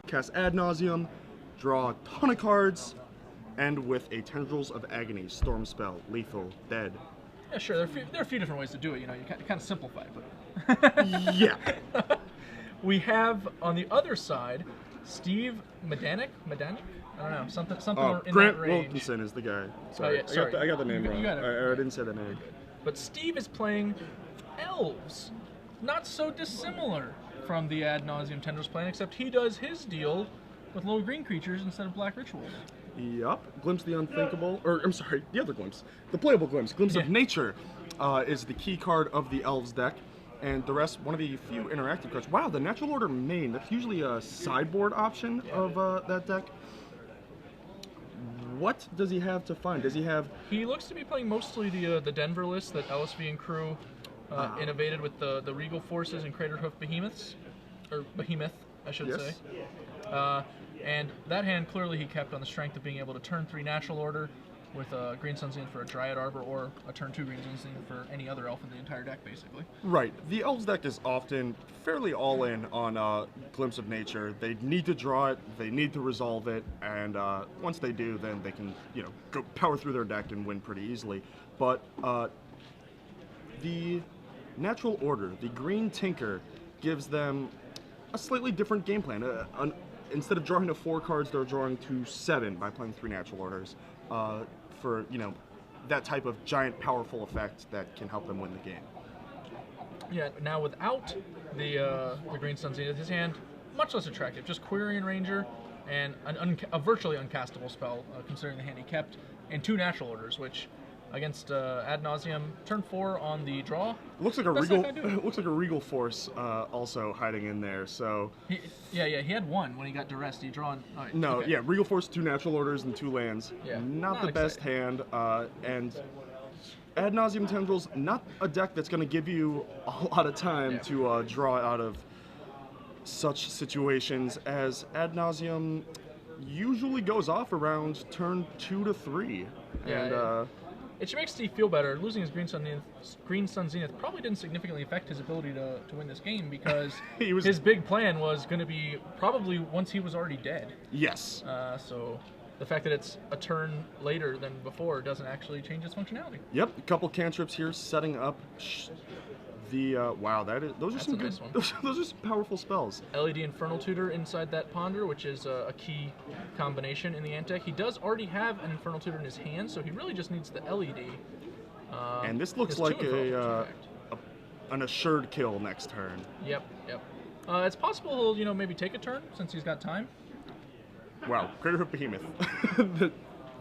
cast Ad Nauseam, draw a ton of cards, end with a Tendrils of Agony, Storm Spell, Lethal, Dead. Yeah, sure. There are a few different ways to do it. You know, you kind of simplify it. But Yeah. we have on the other side, Steve Medanic. I don't know, something in Grant that range. Wilkinson is the guy. Sorry, yeah, sorry. I got the name You wrong. got it. I didn't say the name. But Steve is playing elves, not so dissimilar from the Ad Nauseam Tendrils plan, except he does his deal with little green creatures instead of black rituals. Yup. Glimpse the Unthinkable, or I'm sorry, the other Glimpse. The playable Glimpse. Glimpse of Nature is the key card of the Elves deck, and the rest, one of the few interactive cards. Wow, the Natural Order main, that's usually a sideboard option of that deck. What does he have to find? Does he have... He looks to be playing mostly the Denver list that LSV and crew innovated with the Regal Forces and Craterhoof Behemoths, or Behemoth, I should say. And that hand, clearly he kept on the strength of being able to turn 3 Natural Order with a Green Sun's Zenith for a Dryad Arbor, or a turn 2 Green Sun's Zenith for any other elf in the entire deck, basically. Right. The Elves deck is often fairly all-in on Glimpse of Nature. They need to draw it, they need to resolve it, and once they do, then they can, you know, go power through their deck and win pretty easily. But the Natural Order, the Green Tinker, gives them a slightly different game plan. Instead of drawing to 4 cards, they're drawing to 7 by playing 3 Natural Orders for, you know, that type of giant, powerful effect that can help them win the game. Yeah, now without the Green Sun's Zenith, his hand, much less attractive. Just Quirion Ranger and a virtually uncastable spell, considering the hand he kept, and 2 Natural Orders, which against Ad Nauseam, turn 4 on the draw. Looks like a Regal. Looks like a Regal Force also hiding in there. So he had 1 when he got duressed. He drawn. Regal Force, 2 Natural Orders and 2 lands. Yeah, not the best hand. And Ad Nauseam Tendrils, not a deck that's going to give you a lot of time to draw out of such situations, as Ad Nauseam usually goes off around turn 2 to 3. It should make Steve feel better. Losing his Green Sun Zenith probably didn't significantly affect his ability to win this game, because his big plan was going to be probably once he was already dead. Yes. So the fact that it's a turn later than before doesn't actually change its functionality. Yep, a couple cantrips here setting up the wow. Those are some good. Those are some powerful spells. LED Infernal Tutor inside that Ponder, which is a key combination in the Ant deck. He does already have an Infernal Tutor in his hand, so he really just needs the LED. And this looks like an assured kill next turn. Yep. It's possible he'll maybe take a turn since he's got time. Wow, Craterhoof Behemoth.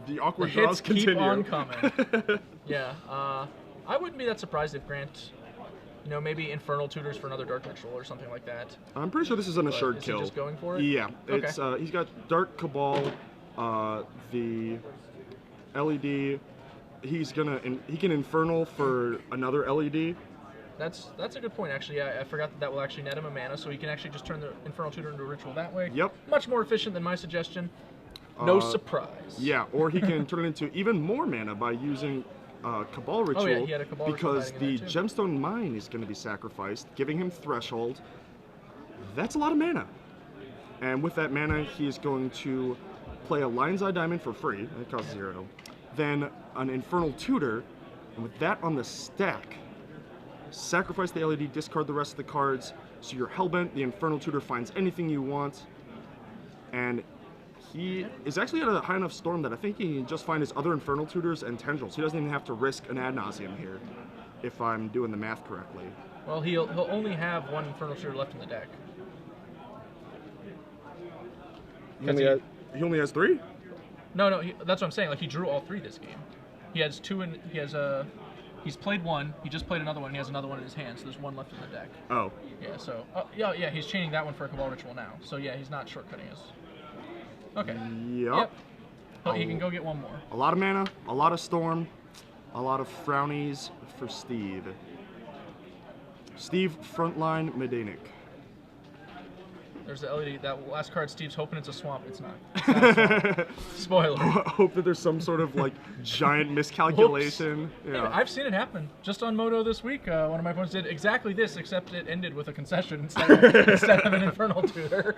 the awkward the draws hits continue. Keep on coming. Yeah, I wouldn't be that surprised if Grant, maybe Infernal Tutors for another Dark Ritual or something like that. I'm pretty sure this is an assured is kill. He just going for it? Yeah, okay. It's he's got Dark Cabal, the LED. He can Infernal for another LED. That's a good point, actually. Yeah, I forgot that will actually net him a mana, so he can actually just turn the Infernal Tutor into a Ritual that way. Yep. Much more efficient than my suggestion. No surprise. Yeah, or he can turn it into even more mana by using Cabal Ritual. Oh, yeah, he had a Cabal Ritual because the Gemstone Mine is going to be sacrificed, giving him Threshold. That's a lot of mana. And with that mana, he's going to play a Lion's Eye Diamond for free. It costs 0. Then an Infernal Tutor, and with that on the stack, sacrifice the LED, discard the rest of the cards, so you're hellbent. The Infernal Tutor finds anything you want, and he is actually at a high enough storm that I think he can just find his other Infernal Tutors and Tendrils. He doesn't even have to risk an Ad Nauseam here, if I'm doing the math correctly. Well, he'll only have 1 Infernal Tutor left in the deck. He only has 3? No, that's what I'm saying. Like, he drew all 3 this game. He has 2, and he's played 1. He just played another one. And he has another one in his hand, so there's 1 left in the deck. Oh. Yeah. So he's chaining that one for a Cabal Ritual now. So yeah, he's not shortcutting us. Okay. Yep. Oh, he can go get 1 more. A lot of mana, a lot of storm, a lot of frownies for Steve. Steve, frontline Medanic. There's the LED. That last card, Steve's hoping it's a swamp. It's not. It's not a swamp. Spoiler. Hope that there's some sort of giant miscalculation. Yeah, I've seen it happen. Just on Moto this week, one of my opponents did exactly this, except it ended with a concession instead of an Infernal Tutor.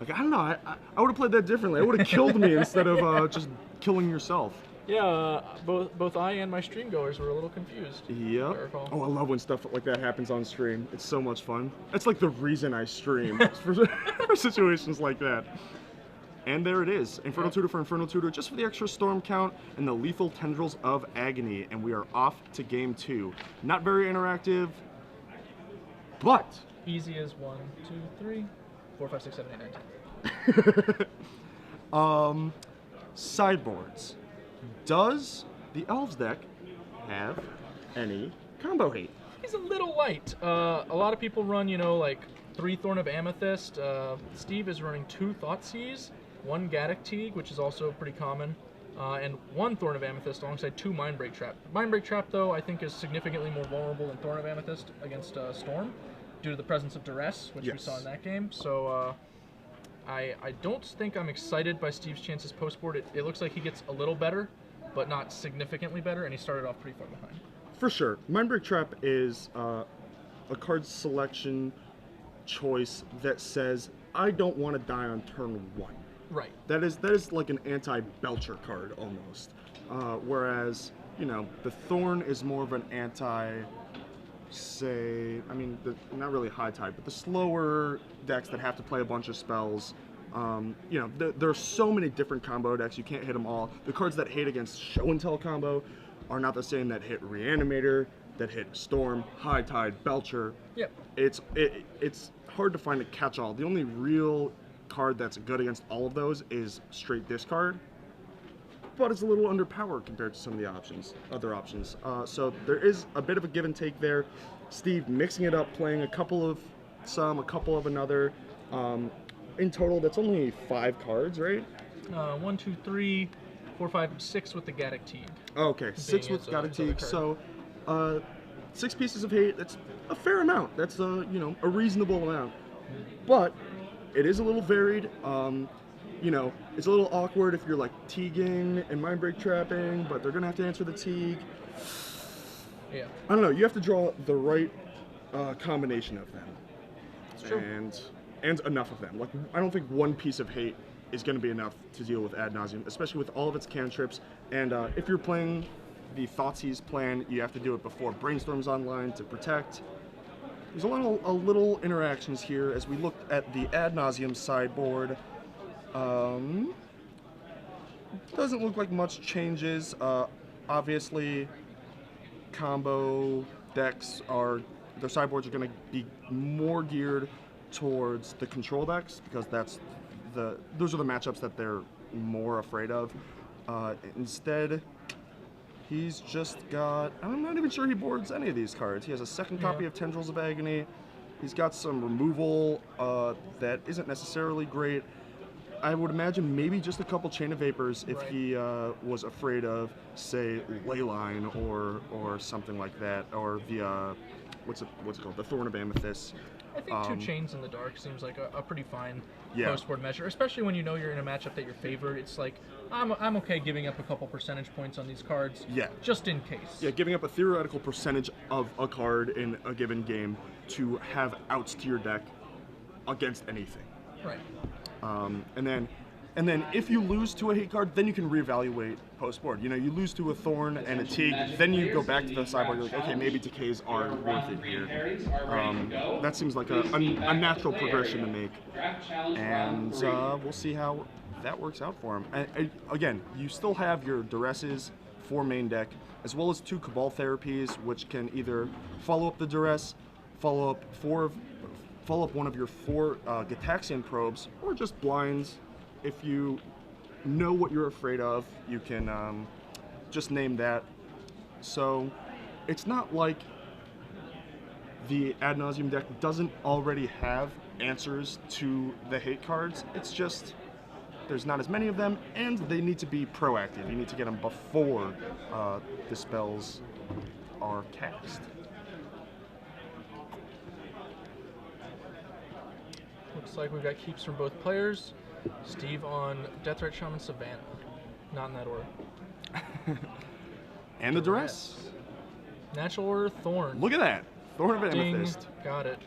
Like, I don't know, I would have played that differently. I would have killed me instead of just killing yourself. Yeah, both I and my stream goers were a little confused. Yep. Oh, I love when stuff like that happens on stream. It's so much fun. It's like the reason I stream for situations like that. And there it is. Infernal Tutor for Infernal Tutor, just for the extra storm count and the lethal tendrils of agony. And we are off to game 2. Not very interactive, but easy as 1, 2, 3, 4, 5, 6, 7, 8, 9, 10. Sideboards. Does the Elves deck have any combo hate? He's a little light. A lot of people run, like 3 Thorn of Amethyst. Steve is running 2 Thoughtseize, 1 Gaddock Teague, which is also pretty common, and 1 Thorn of Amethyst alongside 2 Mindbreak Trap. Mindbreak Trap, though, I think is significantly more vulnerable than Thorn of Amethyst against Storm, due to the presence of Duress, which we saw in that game. So I don't think I'm excited by Steve's chances post-board. It looks like he gets a little better, but not significantly better, and he started off pretty far behind. For sure. Mindbreak Trap is a card selection choice that says, I don't want to die on turn 1. Right. That is like an anti-Belcher card, almost. Whereas, the Thorn is more of an not really high tide, but the slower decks that have to play a bunch of spells. There are so many different combo decks, you can't hit them all. The cards that hate against Show and Tell combo are not the same that hit Reanimator, that hit Storm, High Tide, Belcher. Yep. It's hard to find a catch-all. The only real card that's good against all of those is straight discard, but it's a little underpowered compared to some of the other options. So there is a bit of a give and take there. Steve mixing it up, playing a couple of another. In total, that's only 5 cards, right? 1, 2, 3, 4, 5, 6 with the Gaddock Teague. Okay, 6 with Gaddock Teague. So, 6 pieces of hate. That's a fair amount. That's a reasonable amount. But it is a little varied. It's a little awkward if you're like Teaguing and Mindbreak Trapping, but they're gonna have to answer the Teague. Yeah. I don't know. You have to draw the right combination of them. It's true. And enough of them. Like, I don't think 1 piece of hate is going to be enough to deal with Ad Nauseam, especially with all of its cantrips. And if you're playing the Thoughtseize plan, you have to do it before Brainstorm's online to protect. There's a little interactions here as we look at the Ad Nauseam sideboard. Doesn't look like much changes. Obviously, combo decks their sideboards are going to be more geared towards the control decks, because those are the matchups that they're more afraid of. Instead, he's just got, I'm not even sure he boards any of these cards. He has a second copy of Tendrils of Agony. He's got some removal that isn't necessarily great. I would imagine maybe just a couple Chain of Vapors if he was afraid of, say, Leyline or something like that, or the what's it called, the Thorn of Amethyst. I think 2 Chains in the Dark seems like a pretty fine post-board measure, especially when you're in a matchup that you're favored. It's like, I'm okay giving up a couple percentage points on these cards, just in case. Yeah, giving up a theoretical percentage of a card in a given game to have outs to your deck against anything. Right. And then if you lose to a hate card, then you can reevaluate post-board. You lose to a Thorn and a Teague, then you go back to the sideboard, you're like, okay, maybe decays are worth it here. That seems like a natural progression to make. And we'll see how that works out for him. Again, you still have your Duresses for main deck, as well as 2 Cabal Therapies, which can either follow up the Duress, follow up one of your 4 Gataxian Probes, or just blinds. If you know what you're afraid of, you can just name that. So it's not like the Ad Nauseam deck doesn't already have answers to the hate cards. It's just there's not as many of them, and they need to be proactive. You need to get them before the spells are cast. Looks like we've got keeps from both players. Steve on Deathright Shaman Savannah. Not in that order. And the Duress. Natural Order Thorn. Look at that. Thorn of Amethyst. Got it.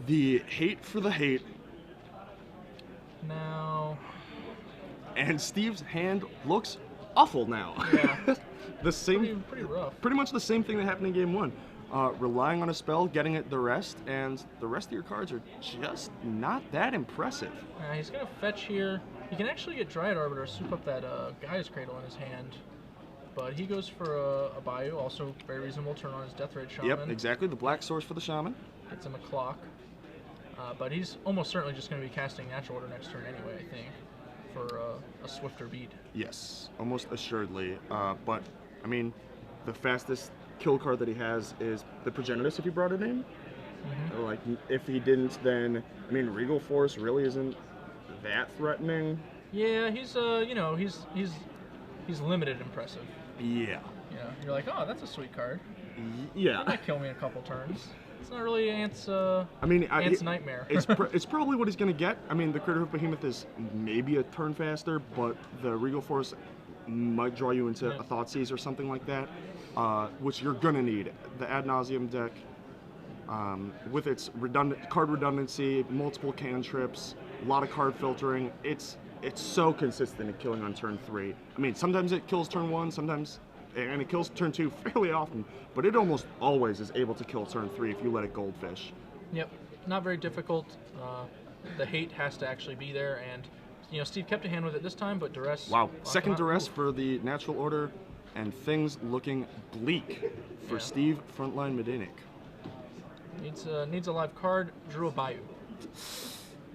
The hate for the hate now. And Steve's hand looks awful now. Yeah. The same, Pretty rough. pretty much the same thing that happened in game 1. Relying on a spell, getting it the rest, and the rest of your cards are just not that impressive. He's gonna fetch here. He can actually get Dryad Arbiter to soup up that Gaia's Cradle in his hand. But he goes for a Bayou, also very reasonable turn on his Deathrite Shaman. Yep, exactly, the black source for the Shaman. Gets him a clock. But he's almost certainly just going to be casting Natural Order next turn anyway, I think, for a swifter beat. Yes, almost assuredly. But, I mean, the fastest kill card that he has is the Progenitus, if he brought it in. Mm-hmm. Like, if he didn't, then, I mean, Regal Force really isn't that threatening. Yeah, he's, you know, he's limited impressive. Yeah. You know, you're like, oh, that's a sweet card. Yeah. It might kill me in a couple turns. It's not really Ant's, Ant's nightmare. it's probably what he's going to get. I mean, the Crater Hoof Behemoth is maybe a turn faster, but the Regal Force might draw you into a Thoughtseize or something like that, which you're going to need. The Ad Nauseam deck, with its card redundancy, multiple cantrips, a lot of card filtering, it's so consistent at killing on turn 3. I mean, sometimes it kills turn 1, sometimes, and it kills turn 2 fairly often, but it almost always is able to kill turn 3 if you let it Goldfish. Yep, not very difficult. The hate has to actually be there, and you know, Steve kept a hand with it this time, but Duress. Wow, second Duress for the Natural Order, and things looking bleak for Steve Frontline Medanic. Needs a live card. Drew a Bayou.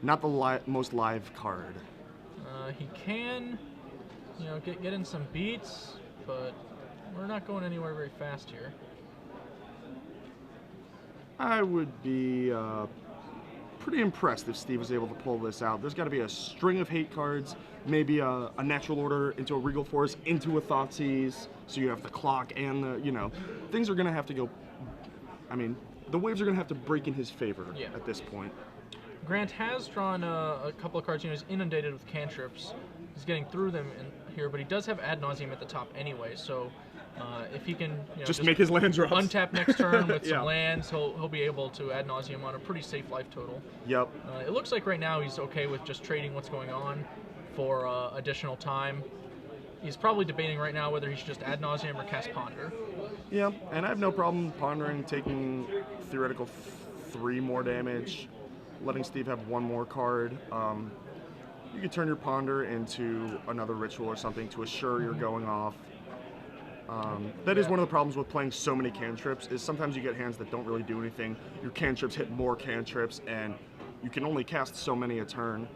Not the most live card. He can, you know, get in some beats, but we're not going anywhere very fast here. I would be pretty impressed if Steve was able to pull this out. There's got to be a string of hate cards, maybe a Natural Order into a Regal Force, into a Thoughtseize, so you have the clock and the, you know, things are going to have to go, I mean, the waves are going to have to break in his favor at this point. Grant has drawn a couple of cards. You know, he's inundated with cantrips. He's getting through them in here, but he does have Ad Nauseam at the top anyway. So if he can, you know, just make his land drops, untap next turn with some lands, he'll be able to Ad Nauseam on a pretty safe life total. Yep. It looks like right now he's okay with just trading what's going on for additional time. He's probably debating right now whether he should just Ad Nauseam or cast Ponder. Yeah, and I have no problem pondering, taking theoretical 3 more damage, letting Steve have 1 more card. You could turn your Ponder into another ritual or something to assure you're going off. That is one of the problems with playing so many cantrips, is sometimes you get hands that don't really do anything. Your cantrips hit more cantrips, and you can only cast so many a turn.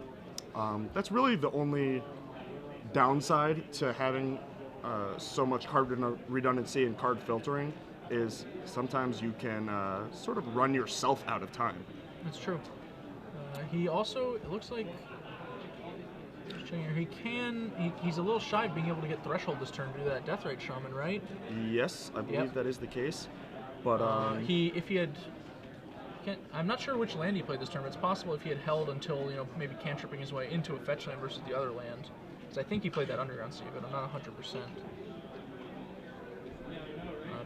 That's really the only downside to having so much card redundancy and card filtering, is sometimes you can sort of run yourself out of time. That's true. He also, it looks like, he's a little shy of being able to get Threshold this turn due to that Deathrite Shaman, right? Yes, I believe that is the case. But if he had, I'm not sure which land he played this turn, but it's possible if he had held until, you know, maybe cantripping his way into a fetch land versus the other land. Because I think he played that Underground Sea, but I'm not 100%.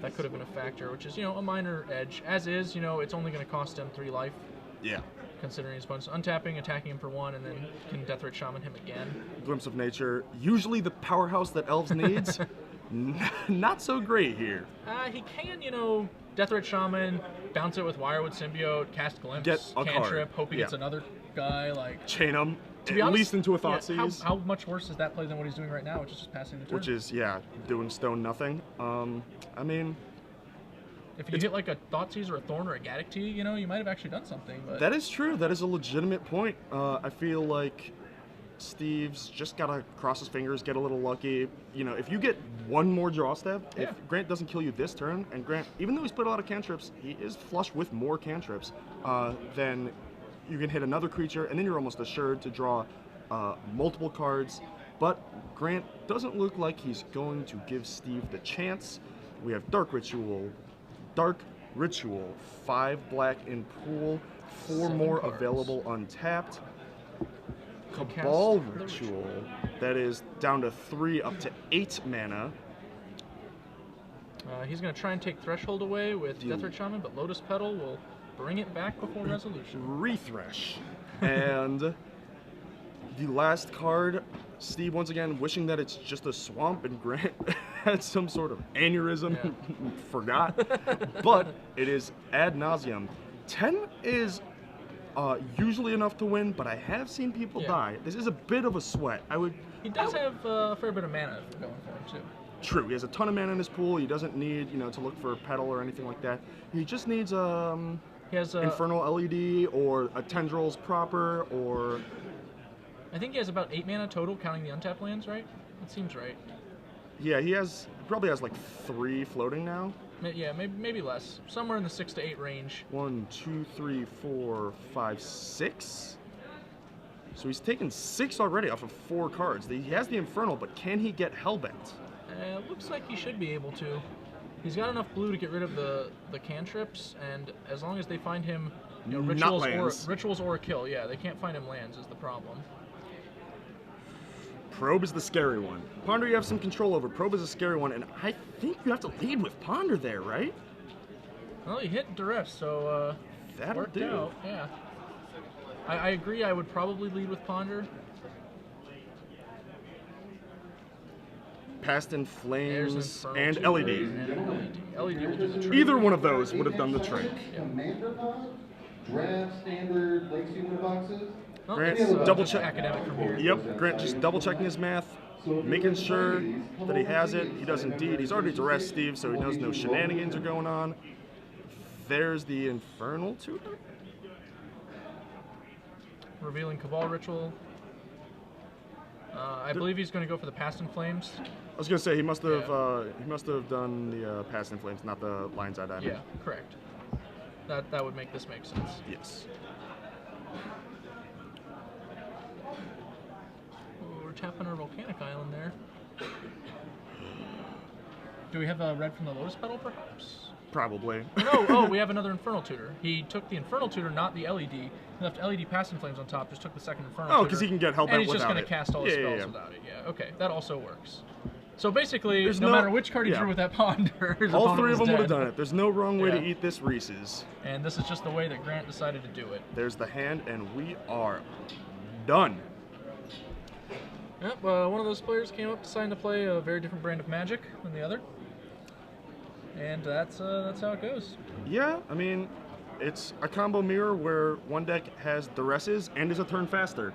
That could have been a factor, which is, you know, a minor edge. As is, you know, it's only going to cost him 3 life. Yeah. Considering his opponent's untapping, attacking him for 1, and then can Deathrite Shaman him again. Glimpse of Nature, usually the powerhouse that Elves needs. Not so great here. He can, you know, Deathrite Shaman, bounce it with Wirewood Symbiote, cast Glimpse, get a cantrip, card. hope he gets another guy, like... Chain him, to be at honest, least into a Thoughtseize. How much worse is that play than what he's doing right now, which is just passing the turn? Which is, doing stone nothing. I mean... If you hit like a Thoughtseize or a Thorn or a Gaddock Tea, you know, you might have actually done something. But that is true. That is a legitimate point. I feel like Steve's just got to cross his fingers, get a little lucky. You know, if you get 1 more draw step, if Grant doesn't kill you this turn, and Grant, even though he's played a lot of cantrips, he is flush with more cantrips, then you can hit another creature, and then you're almost assured to draw multiple cards. But Grant doesn't look like he's going to give Steve the chance. We have Dark Ritual, 5 black in pool, 4 more cards. Available untapped. Cabal Ritual, that is down to 3 up to 8 mana. He's going to try and take Threshold away with Deathrite Shaman, but Lotus Petal will bring it back before resolution. Refresh. And The last card, Steve once again wishing that it's just a swamp and Grant had some sort of aneurysm, forgot. But it is ad nauseum. 10 is usually enough to win, but I have seen people die. This is a bit of a sweat. He does have a fair bit of mana going for him too. True, he has a ton of mana in his pool. He doesn't need, to look for a pedal or anything like that. He just needs he has Infernal LED or a Tendrils proper, or I think he has about 8 mana total, counting the untapped lands, right? That seems right. yeah, he probably has like 3 floating now. Yeah, maybe less. Somewhere in the 6 to 8 range. 1, 2, 3, 4, 5, 6. So he's taken 6 already off of 4 cards. He has the Infernal, but can he get Hellbent? Looks like he should be able to. He's got enough blue to get rid of the cantrips, and as long as they find him, rituals or a kill. Yeah, they can't find him lands is the problem. Probe is the scary one. Ponder you have some control over. Probe is a scary one, and I think you have to lead with Ponder there, right? Well, he hit Duress, so that'll worked do. out. Yeah. I agree. I would probably lead with Ponder. Past in Flames and Infernal LED. LED will do the trick. Either one of those would have done the trick. Commander Pod, draft standard Legacy winner boxes. Well, Grant, it's, double just check. academic from here. Yep, Grant just double checking his math, making sure that he has it. He does indeed. He's already Duress Steve, so he knows no shenanigans are going on. There's the Infernal Tutor. Revealing Cabal Ritual. I believe he's going to go for the Past in Flames. I was gonna say he must have done the Past in Flames, not the Lion's Eye Diamond. Yeah, correct. That would make this make sense. Yes. Ooh, we're tapping our Volcanic Island there. Do we have a red from the Lotus Petal, perhaps? Probably. No, we have another Infernal Tutor. He took the Infernal Tutor, not the LED. He left LED Past in Flames on top, just took the second Infernal Tutor. Oh, because he can get Hellbent without it. And he's just going to cast all his spells without it. Yeah, okay. That also works. So basically, no matter which card he drew with that Ponder, all 3 of them would have dead. done it. There's no wrong way to eat this Reese's. And this is just the way that Grant decided to do it. There's the hand, and we are done. Yep, one of those players came up deciding to play a very different brand of Magic than the other. And that's how it goes. Yeah, I mean, it's a combo mirror where one deck has Duresses and is a turn faster.